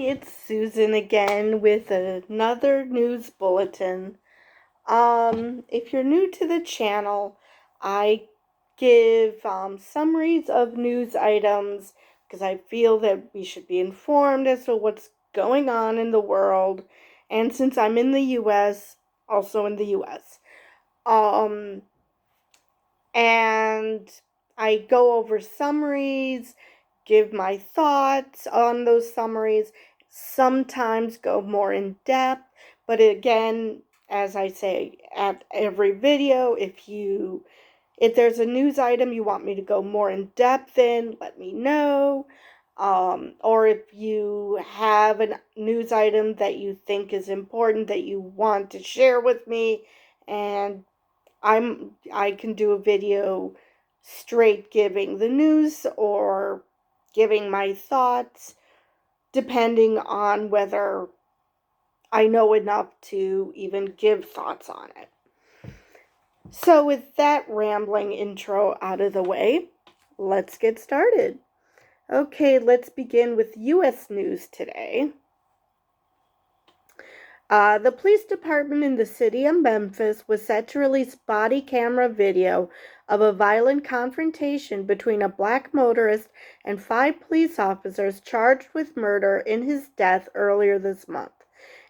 it's Susan again with another news bulletin. If you're new to the channel, I give summaries of news items because I feel that we should be informed as to what's going on in the world. And since I'm in the US, also in the US. And I go over summaries, give my thoughts on those summaries, sometimes go more in depth, but again, as I say at every video, if there's a news item you want me to go more in depth in, let me know. Or if you have a news item that you think is important that you want to share with me, and I can do a video straight giving the news or giving my thoughts, depending on whether I know enough to even give thoughts on it. So with that rambling intro out of the way, let's get started. Okay, let's begin with U.S. news today. The police department in the city of Memphis was set to release body camera video of a violent confrontation between a black motorist and 5 police officers charged with murder in his death earlier this month.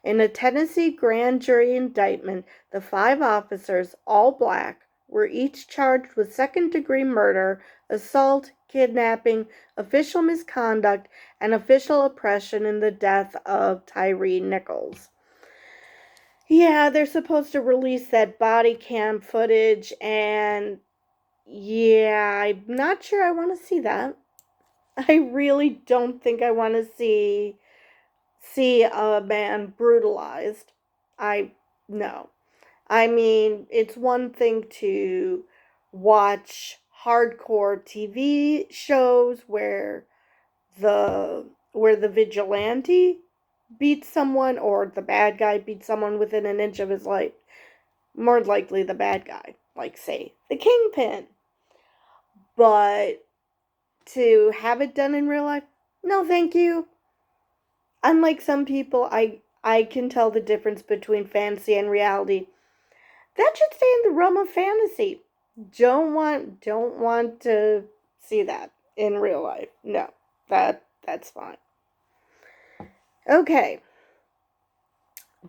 In a Tennessee grand jury indictment, the 5 officers, all black, were each charged with second-degree murder, assault, kidnapping, official misconduct, and official oppression in the death of Tyree Nichols. Yeah, they're supposed to release that body cam footage, and yeah, I'm not sure I want to see that. I really don't think I want to see a man brutalized. No. I mean, it's one thing to watch hardcore TV shows where the vigilante beats someone or the bad guy beats someone within an inch of his life. More likely the bad guy, like, say, the Kingpin. But to have it done in real life, no thank you. Unlike some people, I can tell the difference between fantasy and reality. That should stay in the realm of fantasy. Don't want to see that in real life. No, that's fine. Okay.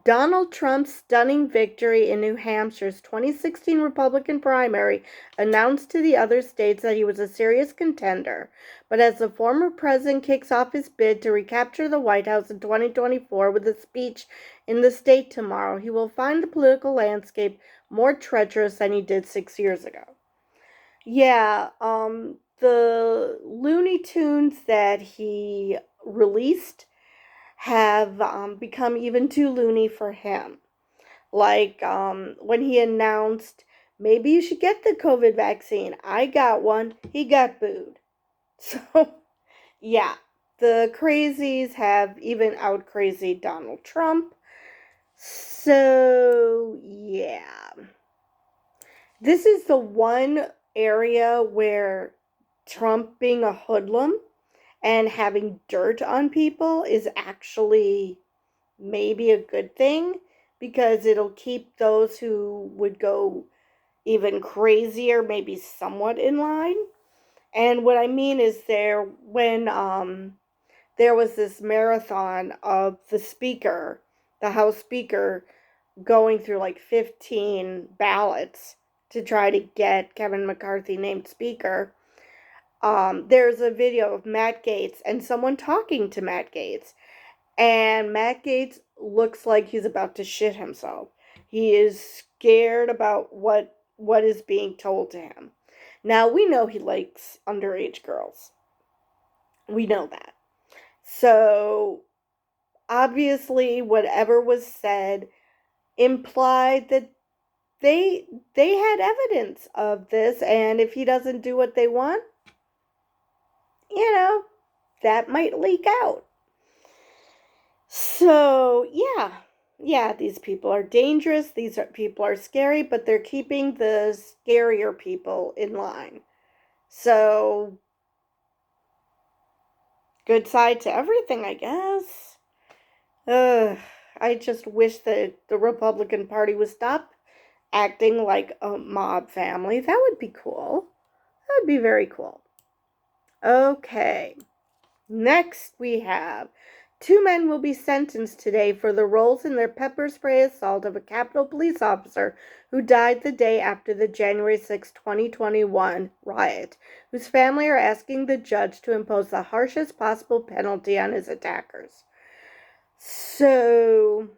Donald Trump's stunning victory in New Hampshire's 2016 Republican primary announced to the other states that he was a serious contender. But as the former president kicks off his bid to recapture the White House in 2024 with a speech in the state tomorrow, he will find the political landscape more treacherous than he did 6 years ago. Yeah, the Looney Tunes that he released have become even too loony for him. Like when he announced, maybe you should get the COVID vaccine. I got one. He got booed. So, yeah, the crazies have even out crazy Donald Trump. So, yeah. This is the one area where Trump being a hoodlum and having dirt on people is actually maybe a good thing, because it'll keep those who would go even crazier maybe somewhat in line. And what I mean is when there was this marathon of the House Speaker, going through like 15 ballots to try to get Kevin McCarthy named Speaker. There's a video of Matt Gaetz and someone talking to Matt Gaetz. And Matt Gaetz looks like he's about to shit himself. He is scared about what is being told to him. Now, we know he likes underage girls. We know that. So, obviously, whatever was said implied that they had evidence of this, and if he doesn't do what they want, that might leak out. So, yeah, these people are dangerous, people are scary, but they're keeping the scarier people in line. So, good side to everything, I guess. Ugh, I just wish that the Republican Party would stop acting like a mob family. That would be cool. That would be very cool. Okay. Next, we have two men will be sentenced today for the roles in their pepper spray assault of a Capitol police officer who died the day after the January 6, 2021 riot, whose family are asking the judge to impose the harshest possible penalty on his attackers. So,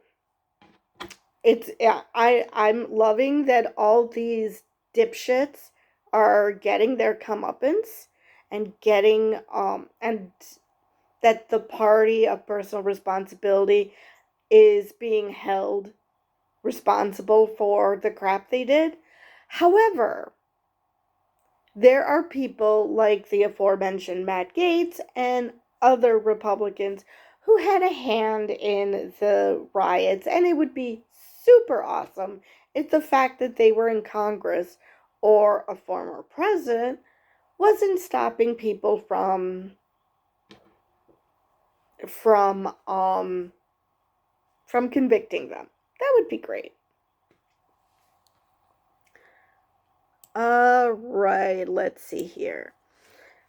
I'm loving that all these dipshits are getting their comeuppance and getting and that the party of personal responsibility is being held responsible for the crap they did. However, there are people like the aforementioned Matt Gaetz and other Republicans who had a hand in the riots, and it would be super awesome if the fact that they were in Congress or a former president wasn't stopping people from convicting them. That would be great. All right, let's see here.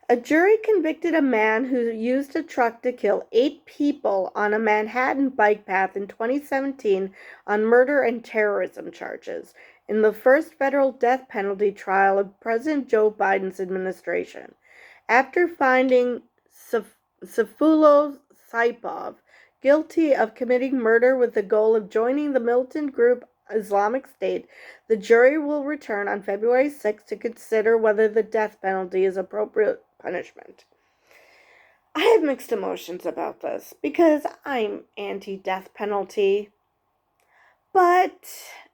A jury convicted a man who used a truck to kill 8 people on a Manhattan bike path in 2017 on murder and terrorism charges in the first federal death penalty trial of President Joe Biden's administration. After finding Sayfullo Saipov guilty of committing murder with the goal of joining the militant group Islamic State, the jury will return on February 6 to consider whether the death penalty is appropriate punishment. I have mixed emotions about this because I'm anti-death penalty. But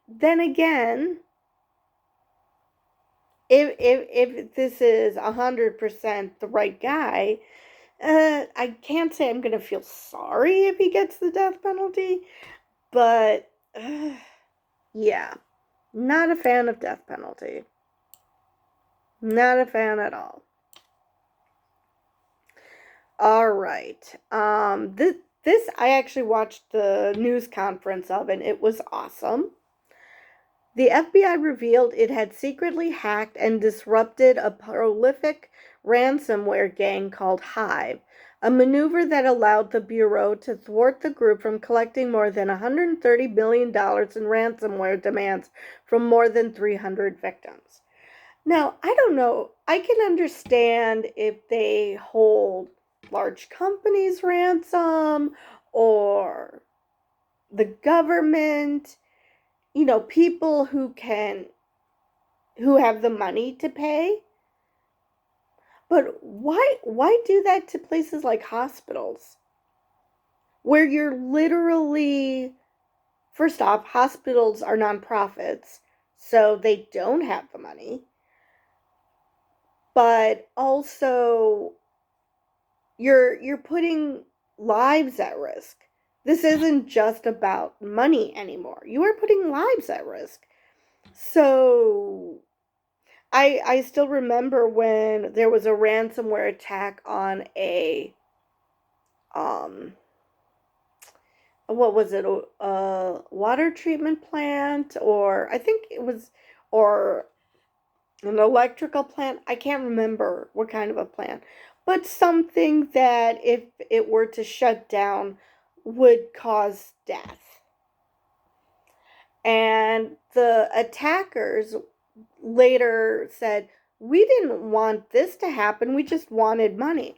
then again, if this is 100% the right guy, I can't say I'm going to feel sorry if he gets the death penalty, but yeah, not a fan of death penalty. Not a fan at all. All right. This I actually watched the news conference of, and it was awesome. The FBI revealed it had secretly hacked and disrupted a prolific ransomware gang called Hive, a maneuver that allowed the Bureau to thwart the group from collecting more than $130 billion in ransomware demands from more than 300 victims. Now, I don't know. I can understand if they hold large companies ransom or the government, people who have the money to pay. But why do that to places like hospitals where you're literally, first off, hospitals are nonprofits, so they don't have the money. But also you're putting lives at risk. This isn't just about money anymore. You are putting lives at risk. So I still remember when there was a ransomware attack on a what was it, a water treatment plant, or I think it was, or an electrical plant. I can't remember what kind of a plant, but something that if it were to shut down would cause death. And the attackers later said, we didn't want this to happen, we just wanted money.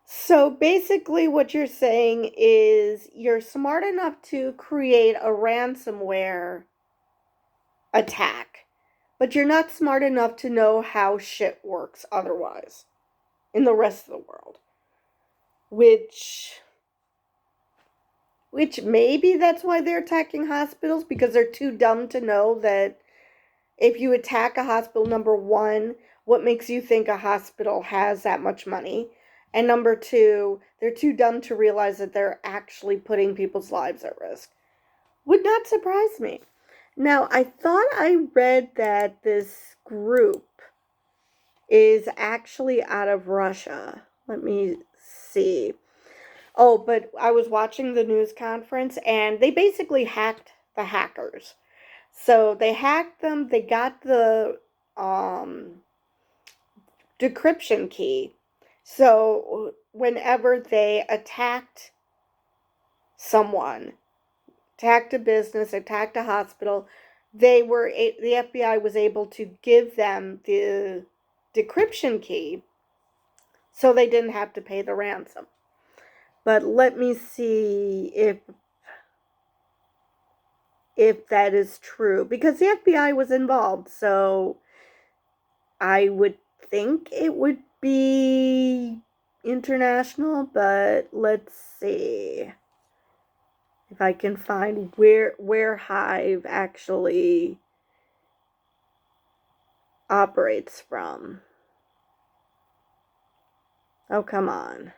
So basically, what you're saying is you're smart enough to create a ransomware attack, but you're not smart enough to know how shit works otherwise in the rest of the world. Which maybe that's why they're attacking hospitals, because they're too dumb to know that if you attack a hospital, number one, what makes you think a hospital has that much money? And number two, they're too dumb to realize that they're actually putting people's lives at risk. Would not surprise me. Now, I thought I read that this group is actually out of Russia. Let me see. Oh, but I was watching the news conference and they basically hacked the hackers. So they hacked them, they got the um decryption key. So whenever they attacked someone, attacked a business, attacked a hospital, the FBI was able to give them the decryption key so they didn't have to pay the ransom. But let me see if that is true because the FBI was involved. So I would think it would be international, but let's see if I can find where Hive actually operates from. Oh, come on.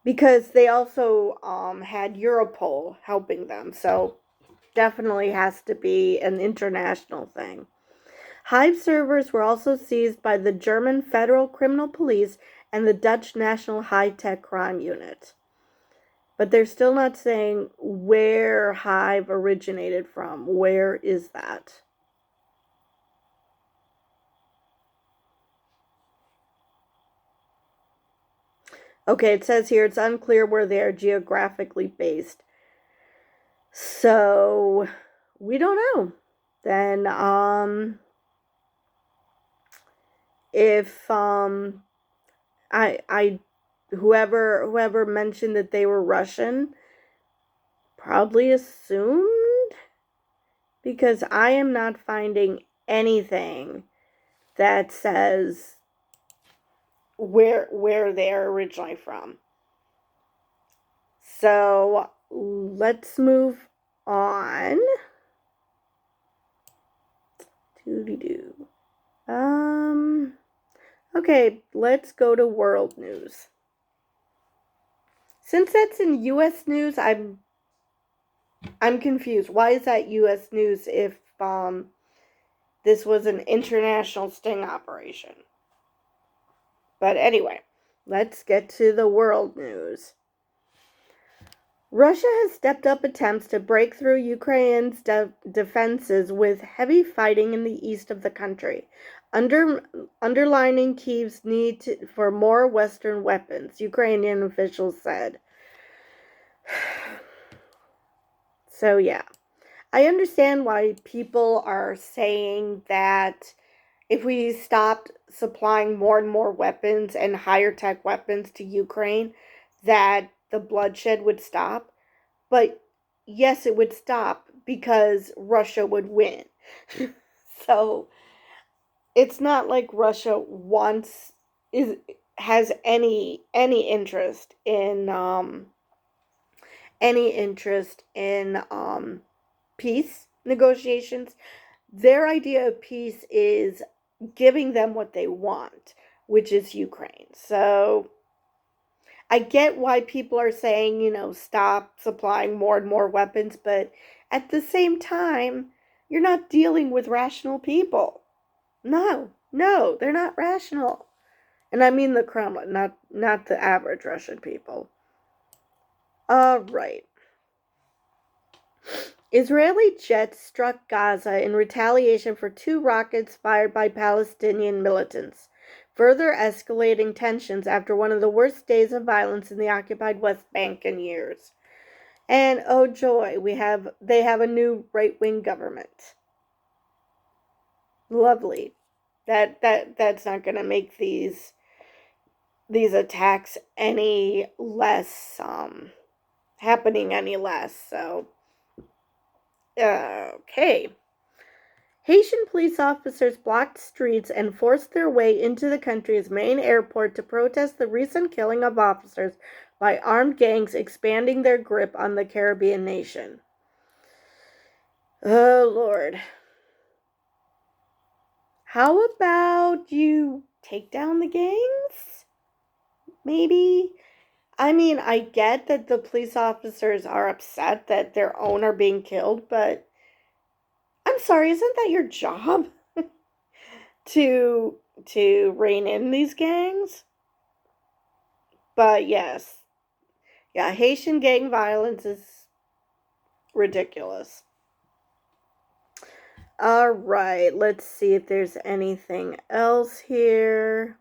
Because they also had Europol helping them, so definitely has to be an international thing. Hive servers were also seized by the German Federal Criminal Police and the Dutch National High-Tech Crime Unit. But they're still not saying where Hive originated from. Where is that? Okay, it says here it's unclear where they are geographically based. So, we don't know. Then, if, I whoever mentioned that they were Russian probably assumed because I am not finding anything that says where they're originally from. So let's move on. Doo-doo-doo. Okay, let's go to world news. Since that's in US news, I'm confused. Why is that US news if this was an international sting operation? But anyway, let's get to the world news. Russia has stepped up attempts to break through Ukraine's defenses with heavy fighting in the east of the country, underlining Kyiv's need for more Western weapons, Ukrainian officials said. So, yeah. I understand why people are saying that if we stopped supplying more and more weapons and higher tech weapons to Ukraine, that the bloodshed would stop. But yes, it would stop because Russia would win. So it's not like Russia has any interest in peace negotiations. Their idea of peace is giving them what they want, which is Ukraine. So I get why people are saying, stop supplying more and more weapons, but at the same time, you're not dealing with rational people. No, they're not rational. And I mean the Kremlin, not the average Russian people. All right. Israeli jets struck Gaza in retaliation for 2 rockets fired by Palestinian militants, further escalating tensions after one of the worst days of violence in the occupied West Bank in years. And oh joy, they have a new right-wing government. Lovely. That's not going to make these attacks any less happening any less. So okay. Haitian police officers blocked streets and forced their way into the country's main airport to protest the recent killing of officers by armed gangs expanding their grip on the Caribbean nation. Oh, Lord. How about you take down the gangs? Maybe? I mean, I get that the police officers are upset that their own are being killed, but I'm sorry, isn't that your job? to rein in these gangs? But yes, Yeah, Haitian gang violence is ridiculous. All right, let's see if there's anything else here.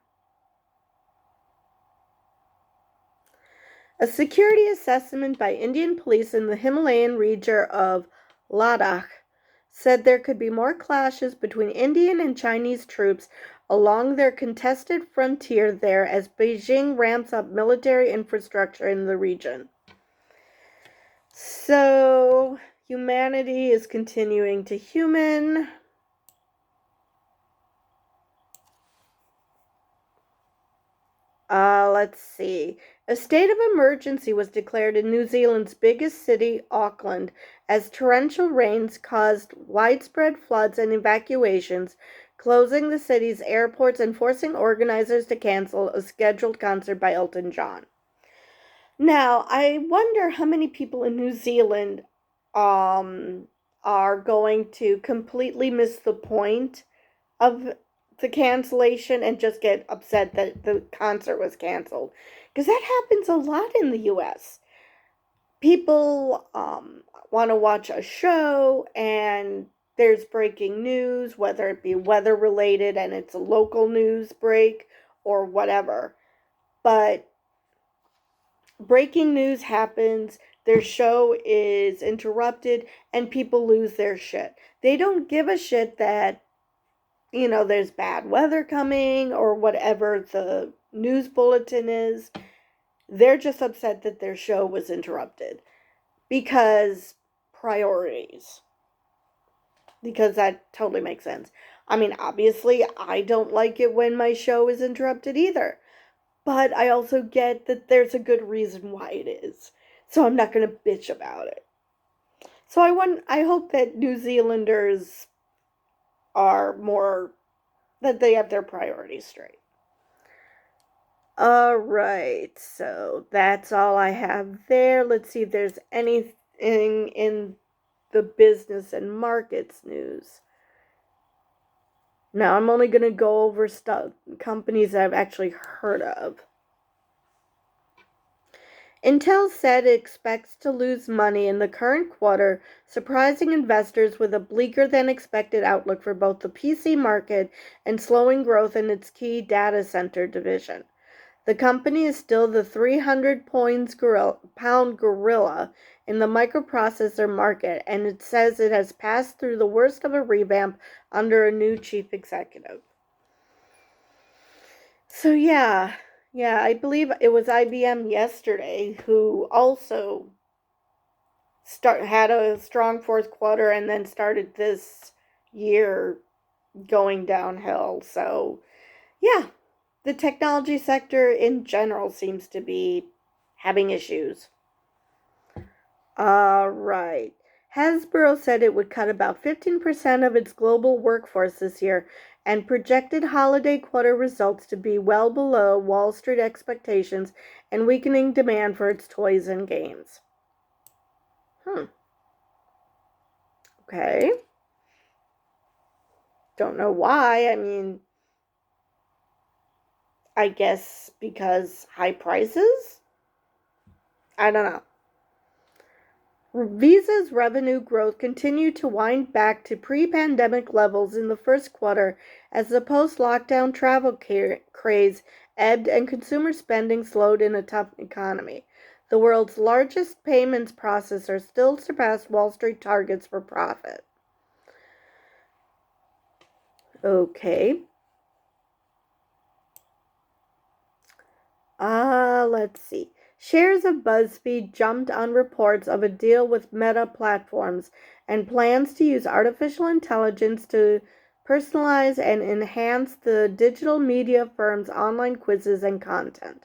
A security assessment by Indian police in the Himalayan region of Ladakh said there could be more clashes between Indian and Chinese troops along their contested frontier there as Beijing ramps up military infrastructure in the region. So, humanity is continuing to human. Let's see. A state of emergency was declared in New Zealand's biggest city, Auckland, as torrential rains caused widespread floods and evacuations, closing the city's airports and forcing organizers to cancel a scheduled concert by Elton John. Now, I wonder how many people in New Zealand are going to completely miss the point of the cancellation and just get upset that the concert was canceled. Because that happens a lot in the US. People want to watch a show and there's breaking news, whether it be weather related and it's a local news break or whatever. But breaking news happens, their show is interrupted, and people lose their shit. They don't give a shit that there's bad weather coming or whatever the news bulletin is. They're just upset that their show was interrupted because priorities. Because that totally makes sense. I mean, obviously, I don't like it when my show is interrupted either. But I also get that there's a good reason why it is. So I'm not going to bitch about it. So I hope that New Zealanders are more that they have their priorities straight. All right, so that's all I have there. Let's see if there's anything in the business and markets news. Now, I'm only going to go over companies that I've actually heard of. Intel said it expects to lose money in the current quarter, surprising investors with a bleaker than expected outlook for both the PC market and slowing growth in its key data center division. The company is still the 300-pound gorilla in the microprocessor market, and it says it has passed through the worst of a revamp under a new chief executive. So yeah, I believe it was IBM yesterday who also had a strong fourth quarter and then started this year going downhill. So yeah, the technology sector in general seems to be having issues. All right. Hasbro said it would cut about 15% of its global workforce this year and projected holiday quarter results to be well below Wall Street expectations and weakening demand for its toys and games. Okay. Don't know why. I mean, I guess because high prices? I don't know. Visa's revenue growth continued to wind back to pre-pandemic levels in the first quarter as the post-lockdown travel craze ebbed and consumer spending slowed in a tough economy. The world's largest payments processor still surpassed Wall Street targets for profit. Okay. Let's see. Shares of BuzzFeed jumped on reports of a deal with Meta Platforms and plans to use artificial intelligence to personalize and enhance the digital media firm's online quizzes and content.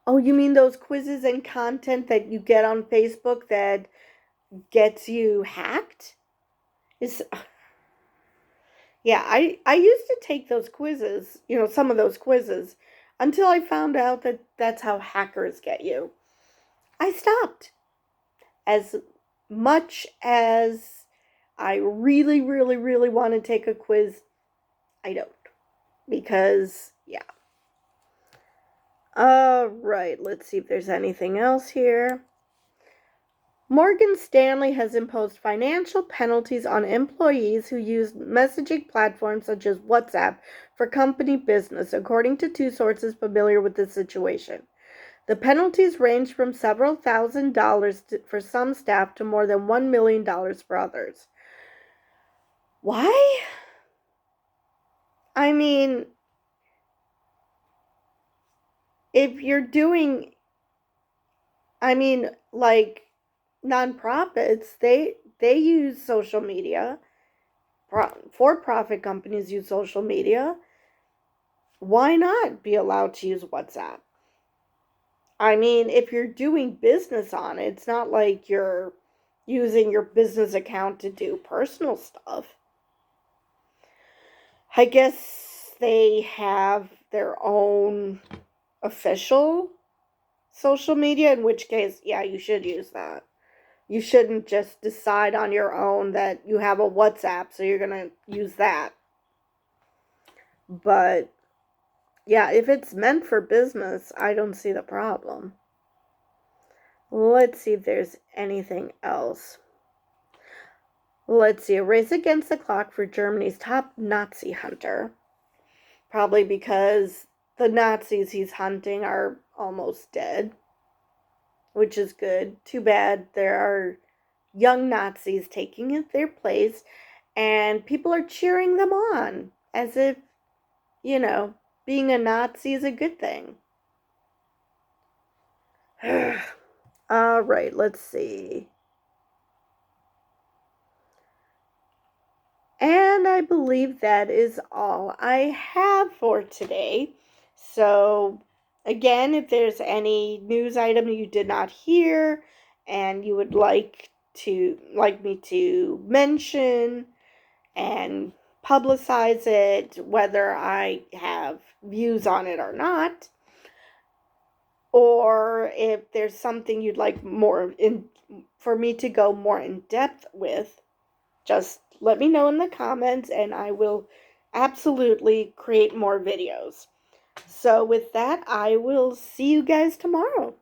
Oh, you mean those quizzes and content that you get on Facebook that gets you hacked? Yeah, I used to take those quizzes, some of those quizzes, until I found out that that's how hackers get you. I stopped. As much as I really, really, really want to take a quiz, I don't. Because, yeah. Right, let's see if there's anything else here. Morgan Stanley has imposed financial penalties on employees who use messaging platforms such as WhatsApp for company business, according to two sources familiar with the situation. The penalties range from several $1,000s for some staff to more than $1 million for others. Why? I mean, if you're doing, like nonprofits, they use social media. For-profit companies use social media. Why not be allowed to use WhatsApp? I mean, if you're doing business on it, it's not like you're using your business account to do personal stuff. I guess they have their own official social media, in which case, yeah, you should use that. You shouldn't just decide on your own that you have a WhatsApp, so you're going to use that. But yeah, if it's meant for business, I don't see the problem. Let's see if there's anything else. Let's see, a race against the clock for Germany's top Nazi hunter. Probably because the Nazis he's hunting are almost dead, which is good. Too bad there are young Nazis taking their place, and people are cheering them on as if, being a Nazi is a good thing. All right, let's see. And I believe that is all I have for today. So, again, if there's any news item you did not hear and you would like me to mention and publicize it, whether I have views on it or not, or if there's something you'd like for me to go more in depth with, just let me know in the comments and I will absolutely create more videos. So with that, I will see you guys tomorrow.